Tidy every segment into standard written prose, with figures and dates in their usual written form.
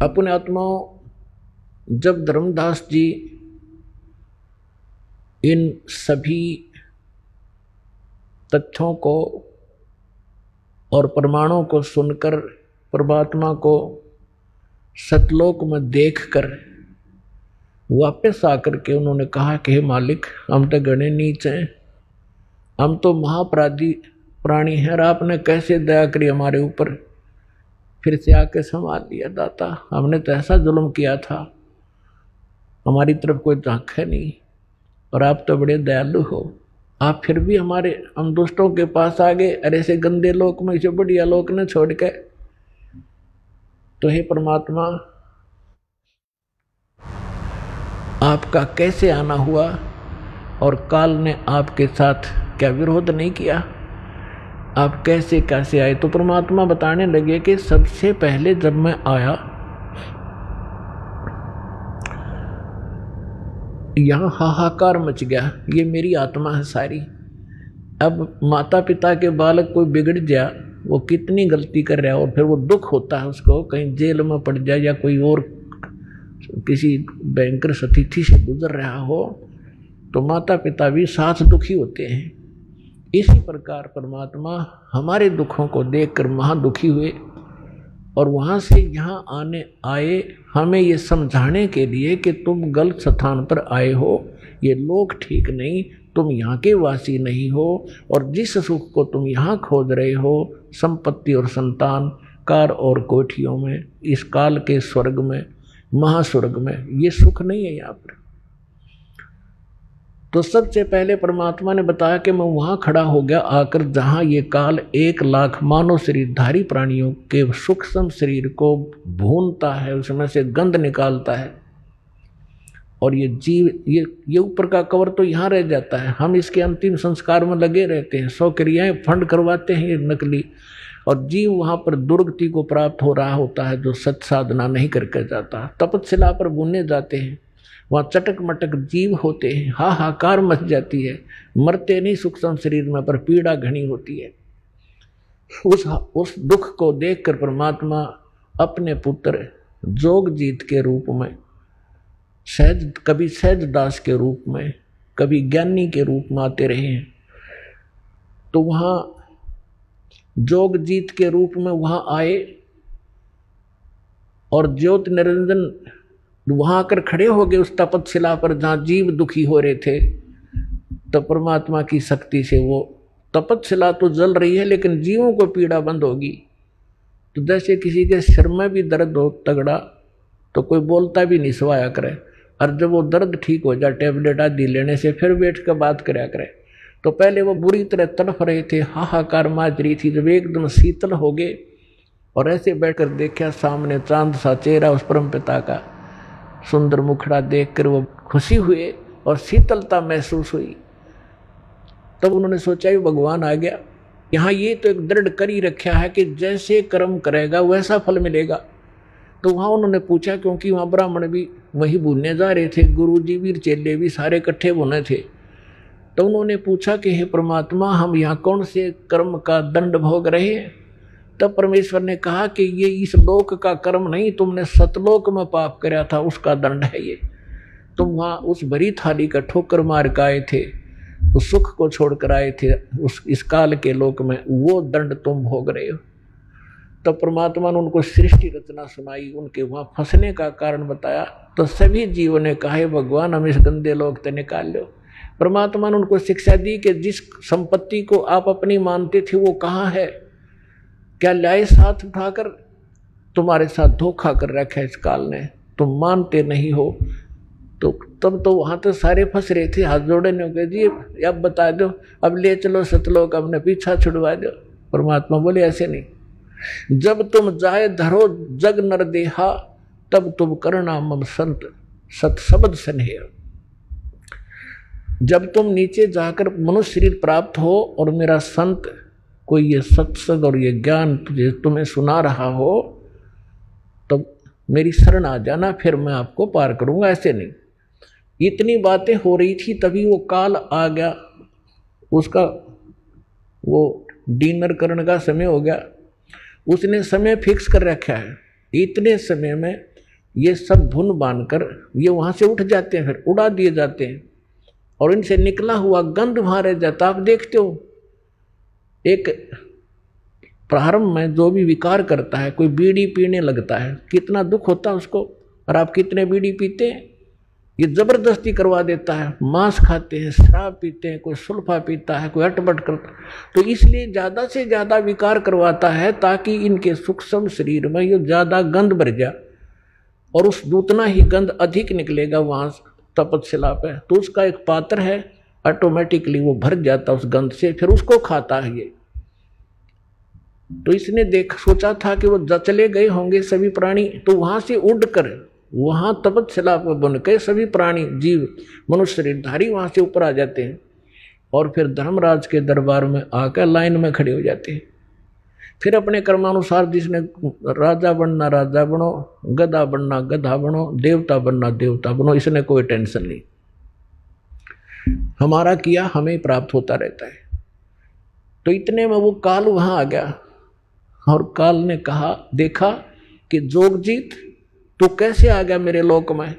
अपने आत्माओं, जब धर्मदास जी इन सभी तथ्यों को और प्रमाणों को सुनकर परमात्मा को सतलोक में देखकर वापस आकर के उन्होंने कहा कि हे मालिक, हम तो गणे नीच हैं, हम तो महापराधी प्राणी हैं, और आपने कैसे दया करी हमारे ऊपर, फिर से आके संवाद दिया। दाता, हमने तो ऐसा जुल्म किया था, हमारी तरफ कोई झांक है नहीं, और आप तो बड़े दयालु हो, आप फिर भी हम दुष्टों के पास आ गए, अरे ऐसे गंदे लोक में इसे बढ़िया लोक ने छोड़ के। तो हे परमात्मा, आपका कैसे आना हुआ, और काल ने आपके साथ क्या विरोध नहीं किया, आप कैसे कैसे आए? तो परमात्मा बताने लगे कि सबसे पहले जब मैं आया, यहाँ हाहाकार मच गया, ये मेरी आत्मा है सारी। अब माता पिता के बालक कोई बिगड़ जाए, वो कितनी गलती कर रहा है, और फिर वो दुख होता है उसको, कहीं जेल में पड़ जाए या कोई और किसी भयंकर स्थिति से गुजर रहा हो, तो माता पिता भी साथ दुखी होते हैं। इसी प्रकार परमात्मा हमारे दुखों को देखकर महादुखी हुए, और वहाँ से यहाँ आए हमें ये समझाने के लिए कि तुम गलत स्थान पर आए हो, ये लोग ठीक नहीं, तुम यहाँ के वासी नहीं हो, और जिस सुख को तुम यहाँ खोज रहे हो, संपत्ति और संतान, कार और कोठियों में, इस काल के स्वर्ग में, महास्वर्ग में, ये सुख नहीं है यहाँ पर। तो सबसे पहले परमात्मा ने बताया कि मैं वहाँ खड़ा हो गया आकर जहाँ ये काल 1,00,000 मानव शरीरधारी प्राणियों के सूक्ष्म शरीर को भूनता है, उसमें से गंध निकालता है, और ये जीव, ये ऊपर का कवर तो यहाँ रह जाता है, हम इसके अंतिम संस्कार में लगे रहते हैं, 100 क्रियाएं फंड करवाते हैं ये नकली, और जीव वहाँ पर दुर्गति को प्राप्त हो रहा होता है, जो सत साधना नहीं करके जाता, तपस्या पर भूने जाते हैं, वहाँ चटक मटक जीव होते हैं, हाहाकार मच जाती है, मरते नहीं सूक्ष्म शरीर में, पर पीड़ा घनी होती है। उस दुख को देखकर परमात्मा अपने पुत्र जोगजीत के रूप में, कभी सहज दास के रूप में, कभी ज्ञानी के रूप में आते रहे हैं। तो वहाँ जोगजीत के रूप में वहाँ आए, और ज्योति निरंजन वहां आकर खड़े हो गए उस तपस्या पर जहां जीव दुखी हो रहे थे। तो परमात्मा की शक्ति से वो तपस्या तो जल रही है, लेकिन जीवों को पीड़ा बंद होगी। तो जैसे किसी के सिर में भी दर्द हो तगड़ा, तो कोई बोलता भी नहीं, सोया करे, और जब वो दर्द ठीक हो जाए टेबलेट आदि लेने से, फिर बैठ कर बात कराया करे। तो पहले वो बुरी तरह तड़फ रहे थे, हाहाकार माच रही थी, जब एकदम शीतल हो गए और ऐसे बैठकर देखा सामने चांद सा चेहरा उस परम पिता का, सुंदर मुखड़ा देखकर वो खुशी हुए और शीतलता महसूस हुई। तब उन्होंने सोचा ये भगवान आ गया, यहाँ ये तो एक दृढ़ कर ही रखा है कि जैसे कर्म करेगा वैसा फल मिलेगा। तो वहाँ उन्होंने पूछा, क्योंकि वहाँ ब्राह्मण भी वही भूनने जा रहे थे, गुरु जी भी चेले भी सारे इकट्ठे भुने थे। तो उन्होंने पूछा कि हे परमात्मा, हम यहाँ कौन से कर्म का दंड भोग रहे हैं? तब परमेश्वर ने कहा कि ये इस लोक का कर्म नहीं, तुमने सतलोक में पाप कराया था, उसका दंड है ये। तुम वहाँ उस भरी थाली का ठोकर मार के आए थे, उस सुख को छोड़कर आए थे इस काल के लोक में, वो दंड तुम भोग रहे हो। तब परमात्मा ने उनको सृष्टि रचना सुनाई, उनके वहाँ फंसने का कारण बताया। तो सभी जीवों ने कहा, भगवान हम इस गंदे लोक से निकाल लो। परमात्मा ने उनको शिक्षा दी कि जिस संपत्ति को आप अपनी मानते थे वो कहाँ है, क्या लाए साथ उठाकर? तुम्हारे साथ धोखा कर रखा है इस काल ने, तुम मानते नहीं हो। तो तब तो वहां तो सारे फंस रहे थे, हाथ जोड़े ने कह जी अब बता दो, अब ले चलो सतलोक, अपने पीछा छुड़वा दो। परमात्मा बोले ऐसे नहीं, जब तुम जाए धरो जग नर देहा, तब तुम करना मम संत सत शब्द स्नेह। जब तुम नीचे जाकर मनुष्य शरीर प्राप्त हो और मेरा संत कोई ये सत्संग और ये ज्ञान तुम्हें सुना रहा हो, तो मेरी शरण आ जाना, फिर मैं आपको पार करूंगा। ऐसे नहीं। इतनी बातें हो रही थी, तभी वो काल आ गया, उसका वो डिनर करने का समय हो गया। उसने समय फिक्स कर रखा है, इतने समय में ये सब धुन बांधकर ये वहां से उठ जाते हैं, फिर उड़ा दिए जाते हैं और इनसे निकला हुआ गंध वहां रह जाता। आप देखते हो एक प्रारंभ में जो भी विकार करता है, कोई बीड़ी पीने लगता है, कितना दुख होता है उसको। और आप कितने बीड़ी पीते हैं, ये जबरदस्ती करवा देता है। मांस खाते हैं, शराब पीते हैं, कोई सुल्फा पीता है, कोई अटपट करता है। तो इसलिए ज्यादा से ज्यादा विकार करवाता है ताकि इनके सूक्ष्म शरीर में ये ज्यादा गंध भर जाए और उस उतना ही गंध अधिक निकलेगा वहां तपतशिला पे। तो उसका एक पात्र है, ऑटोमेटिकली वो भर जाता उस गंध से, फिर उसको खाता है ये। तो इसने सोचा था कि वो चले गए होंगे सभी प्राणी, तो वहां से उड़कर वहां तपतशिला पर बन के सभी प्राणी जीव मनुष्य शरीरधारी वहां से ऊपर आ जाते हैं और फिर धर्मराज के दरबार में आकर लाइन में खड़े हो जाते हैं। फिर अपने कर्मानुसार जिसने राजा बनना राजा बनो, गधा बनना गधा बनो, देवता बनना देवता बनो, इसने कोई टेंशन नहीं। हमारा किया हमें प्राप्त होता रहता है। तो इतने में वो काल वहां आ गया और काल ने कहा, देखा कि जोगजीत तू कैसे आ गया मेरे लोक में?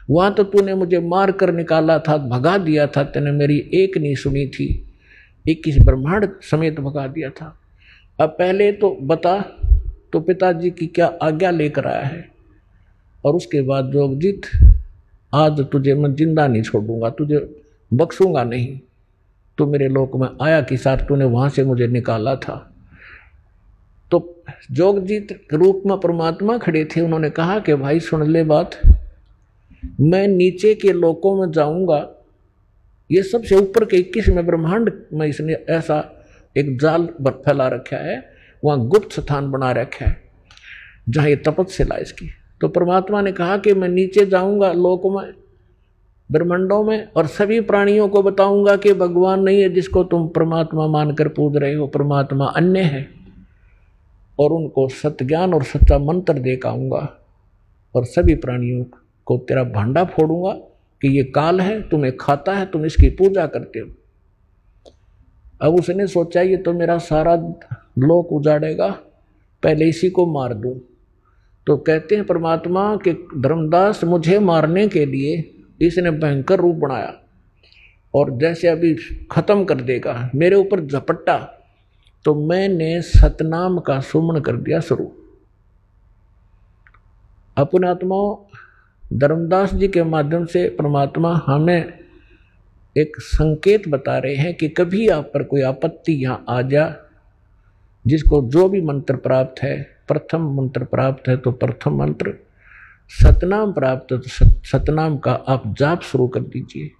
वहां तो तूने मुझे मार कर निकाला था, भगा दिया था, तूने मेरी एक नहीं सुनी थी, 21 ब्रह्मांड समेत भगा दिया था। अब पहले तो बता तो पिताजी की क्या आज्ञा लेकर आया है, और उसके बाद जोगजीत आज तुझे मैं जिंदा नहीं छोड़ूंगा, तुझे बख्शूंगा नहीं। तू मेरे लोक में आया कि साथ तूने वहां से मुझे निकाला था। तो जोगजीत रूप में परमात्मा खड़े थे, उन्होंने कहा कि भाई सुन ले बात, मैं नीचे के लोकों में जाऊंगा। ये सबसे ऊपर के 21वें ब्रह्मांड में इसने ऐसा एक जाल फैला रखा है, वहां गुप्त स्थान बना रखा है जहां ये तपतशिला इसकी। तो परमात्मा ने कहा कि मैं नीचे जाऊंगा लोक में, ब्रह्मांडों में, और सभी प्राणियों को बताऊंगा कि भगवान नहीं है जिसको तुम परमात्मा मानकर पूज रहे हो, परमात्मा अन्य है। और उनको सत्य ज्ञान और सच्चा मंत्र दे के आऊंगा और सभी प्राणियों को तेरा भांडा फोड़ूंगा कि ये काल है, तुम्हें खाता है, तुम इसकी पूजा करते हो। अब उसने सोचा ये तो मेरा सारा लोक उजाड़ेगा, पहले इसी को मार दूं। तो कहते हैं परमात्मा कि धर्मदास मुझे मारने के लिए इसने भयंकर रूप बनाया और जैसे अभी खत्म कर देगा, मेरे ऊपर झपट्टा, तो मैंने सतनाम का सुमन कर दिया शुरू। अपने आत्माओं, धर्मदास जी के माध्यम से परमात्मा हमें एक संकेत बता रहे हैं कि कभी आप पर कोई आपत्ति यहाँ आ जा, जिसको जो भी मंत्र प्राप्त है, प्रथम मंत्र प्राप्त है तो प्रथम मंत्र, सतनाम प्राप्त है तो सतनाम का आप जाप शुरू कर दीजिए।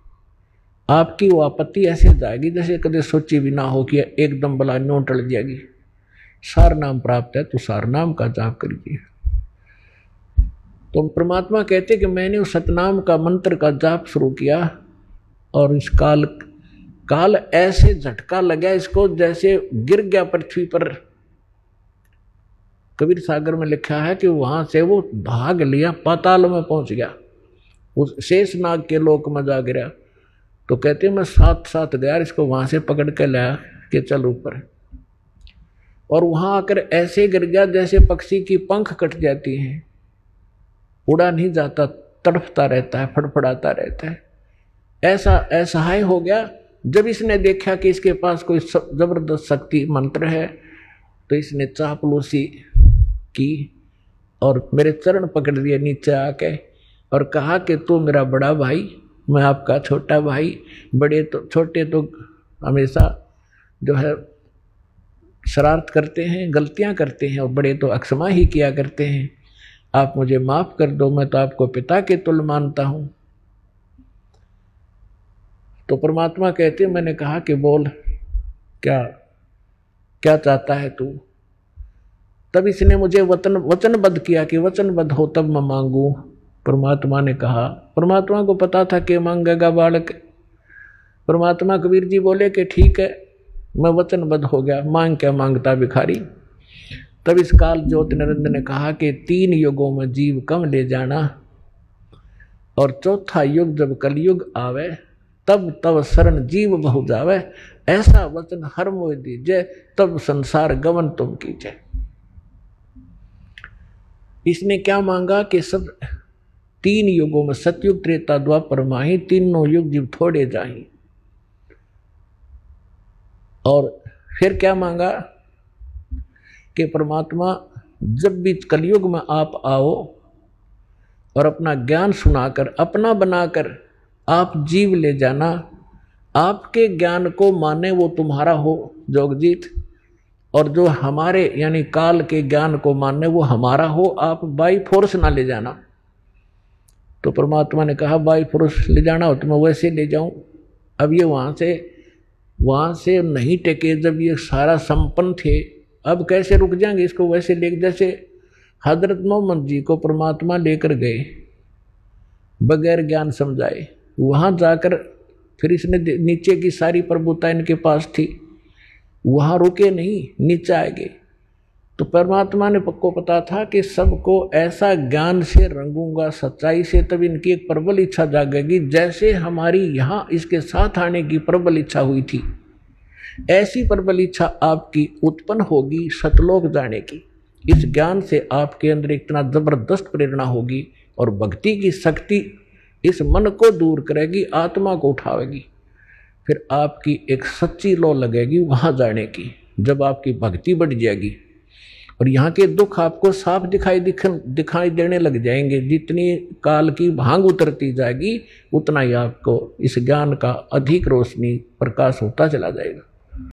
आपकी वो आपत्ति ऐसे जाएगी जैसे कभी सोची भी ना हो कि एकदम बला न्यों टल जाएगी। सार नाम प्राप्त है तो सार नाम का जाप करिए। तो परमात्मा कहते कि मैंने उस सतनाम का मंत्र का जाप शुरू किया और इस काल ऐसे झटका लगा इसको जैसे गिर गया पृथ्वी पर। कबीर सागर में लिखा है कि वहां से वो भाग लिया, पाताल में पहुंच गया, उस शेषनाग के लोक में जा गिरा। तो कहते मैं साथ साथ गया, इसको वहां से पकड़ के लाया कि चल ऊपर, और वहां आकर ऐसे गिर गया जैसे पक्षी की पंख कट जाती हैं, उड़ा नहीं जाता, तड़फता रहता है, फड़फड़ाता रहता है। ऐसा असहाय हो गया। जब इसने देखा कि इसके पास कोई जबरदस्त शक्ति मंत्र है, तो इसने चापलूसी की और मेरे चरण पकड़ लिए नीचे आके और कहा कि तू मेरा बड़ा भाई, मैं आपका छोटा भाई। बड़े तो छोटे तो हमेशा जो है शरारत करते हैं, गलतियां करते हैं, और बड़े तो अक्षमा ही किया करते हैं। आप मुझे माफ कर दो, मैं तो आपको पिता के तुल्य मानता हूं। तो परमात्मा कहते, मैंने कहा कि बोल क्या क्या चाहता है तू। तब इसने मुझे वचनबद्ध किया कि वचनबद्ध हो तब मैं मांगू। परमात्मा ने कहा, परमात्मा को पता था कि मांगेगा बालक। परमात्मा कबीर जी बोले कि ठीक है, मैं वचनबद्ध हो गया, मांग क्या मांगता भिखारी। तब इस काल ज्योति निरंजन ने कहा कि 3 युगों में जीव कम ले जाना, और चौथा युग जब कलयुग आवे तब तब शरण जीव बहु जावे। ऐसा वचन हर मोह दीजिए, तब संसार गमन तुम कीजिए। इसने क्या मांगा कि सब 3 युगों में सतयुग त्रेता द्वापर माही, तीनों युग जीव थोड़े जाही। और फिर क्या मांगा कि परमात्मा जब भी कलयुग में आप आओ और अपना ज्ञान सुनाकर अपना बनाकर आप जीव ले जाना, आपके ज्ञान को माने वो तुम्हारा हो जोगजीत, और जो हमारे यानी काल के ज्ञान को मानने वो हमारा हो, आप बाई फोर्स ना ले जाना। तो परमात्मा ने कहा बाई फोर्स ले जाना हो तो मैं वैसे ले जाऊं। अब ये वहां से नहीं टेके, जब ये सारा संपन्न थे अब कैसे रुक जाएंगे इसको वैसे ले। जैसे हजरत मोहम्मद जी को परमात्मा लेकर गए बगैर ज्ञान समझाए, वहां जाकर फिर इसने नीचे की सारी प्रभुता इनके पास थी, वहां रुके नहीं, नीचे आ गए। तो परमात्मा ने को पता था कि सबको ऐसा ज्ञान से रंगूंगा, सच्चाई से, तब इनकी एक प्रबल इच्छा जागेगी। जैसे हमारी यहाँ इसके साथ आने की प्रबल इच्छा हुई थी, ऐसी प्रबल इच्छा आपकी उत्पन्न होगी सतलोक जाने की। इस ज्ञान से आपके अंदर इतना जबरदस्त प्रेरणा होगी और भक्ति की शक्ति इस मन को दूर करेगी, आत्मा को उठावेगी। फिर आपकी एक सच्ची लौ लगेगी वहां जाने की, जब आपकी भक्ति बढ़ जाएगी और यहाँ के दुख आपको साफ दिखाई देने लग जाएंगे। जितनी काल की भांग उतरती जाएगी उतना ही आपको इस ज्ञान का अधिक रोशनी प्रकाश होता चला जाएगा।